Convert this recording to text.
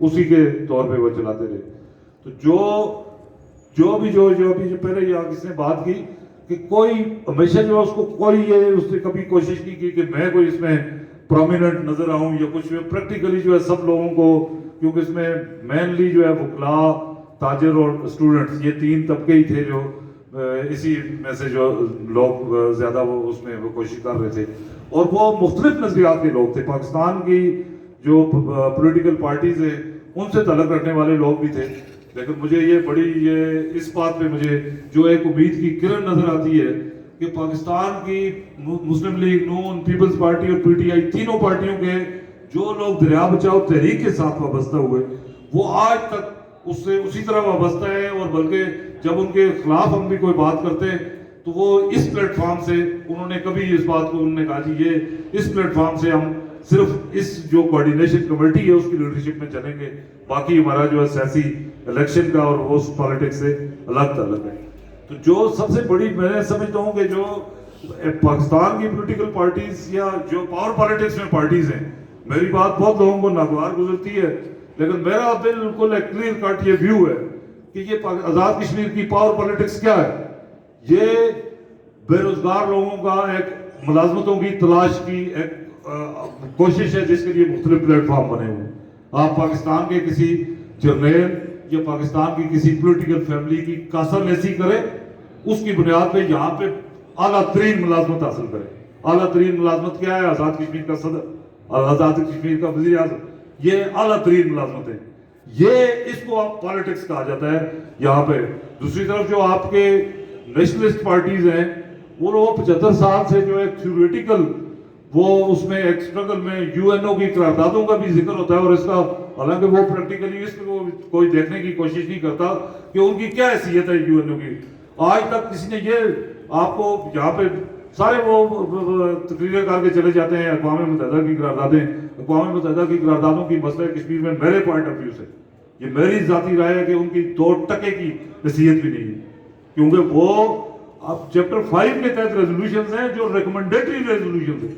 اسی کے طور پہ وہ چلاتے رہے. تو جو بھی پہلے یہاں کس نے بات کی کہ کوئی ہمیشہ جو اس کو کوئی یہ اس نے کبھی کوشش نہیں کی کہ میں کوئی اس میں پرومیننٹ نظر آؤں یا کچھ. پریکٹیکلی جو ہے سب لوگوں کو, کیونکہ اس میں مینلی جو ہے وکلاء, تاجر اور اسٹوڈنٹس, یہ تین طبقے ہی تھے جو اسی میں سے جو لوگ زیادہ وہ اس میں وہ کوشش کر رہے تھے, اور وہ مختلف نظریات کے لوگ تھے. پاکستان کی جو پولیٹیکل پارٹیز ہیں ان سے تعلق رکھنے والے لوگ بھی تھے. لیکن مجھے یہ اس بات پہ مجھے جو ایک امید کی کرن نظر آتی ہے کہ پاکستان کی مسلم لیگ, نون, پیپلز پارٹی اور پی ٹی آئی, تینوں پارٹیوں کے جو لوگ دریا بچاؤ تحریک کے ساتھ وابستہ ہوئے وہ آج تک اس سے اسی طرح وابستہ ہیں, اور بلکہ جب ان کے خلاف ہم بھی کوئی بات کرتے ہیں تو وہ اس پلیٹ فارم سے انہوں نے کبھی اس بات کو انہوں نے کہا جی یہ اس پلیٹ فارم سے ہم صرف اس جو کوارڈینیشن کمیٹی ہے اس کی لیڈرشپ میں چلیں گے, باقی ہمارا جو ہے سیاسی الیکشن کا اور وہ پالیٹکس سے الگ تعلق ہے. تو جو سب سے بڑی میں سمجھتا ہوں کہ جو پاکستان کی پولیٹیکل پارٹیز یا جو پاور پالیٹکس میں پارٹیز ہیں, میری بات بہت لوگوں کو ناگوار گزرتی ہے لیکن میرا بالکل ایک کلیئر کٹ یہ ویو ہے کہ یہ آزاد کشمیر کی پاور پالیٹکس کیا ہے. یہ بے روزگار لوگوں کا ایک ملازمتوں کی تلاش کی ایک کوشش ہے جس کے لیے مختلف پلیٹ فارم بنے ہوئے. آپ پاکستان کے کسی جرنیل یا پاکستان کی کسی پولیٹیکل فیملی کی کاسر نیسی کریں, اس کی بنیاد پہ یہاں پہ اعلیٰ ترین ملازمت حاصل کریں. اعلیٰ ترین ملازمت کیا ہے؟ آزاد کشمیر کا صدر, آزاد کشمیر کا وزیر اعظم, یہ اعلیٰ ترین ملازمت ہے. یہ اس کو آپ پالیٹکس کہا جاتا ہے یہاں پہ. دوسری طرف جو آپ کے نیشنلسٹ پارٹیز ہیں وہ لوگ 75 سال سے جو ایک تھیوریٹیکل وہ اس میں ایک اسٹرگل میں یو این او کی قراردادوں کا بھی ذکر ہوتا ہے, اور اس کا حالانکہ وہ پریکٹیکلی اس کو کوئی دیکھنے کی کوشش نہیں کرتا کہ ان کی کیا حیثیت ہے یو این او کی. آج تک کسی نے یہ آپ کو یہاں پہ سارے وہ تقریریں کر کے چلے جاتے ہیں اقوام متحدہ کی قراردادیں, اقوام متحدہ کی قراردادوں کی مسئلہ کشمیر میں میرے پوائنٹ آف ویو سے یہ میری ذاتی رائے ہے کہ ان کی 2% کی حیثیت بھی نہیں ہے, کیونکہ وہ اب چیپٹر 5 کے تحت ریزولوشنز ہیں جو ریکمنڈیٹری ریزولوشنز ہیں.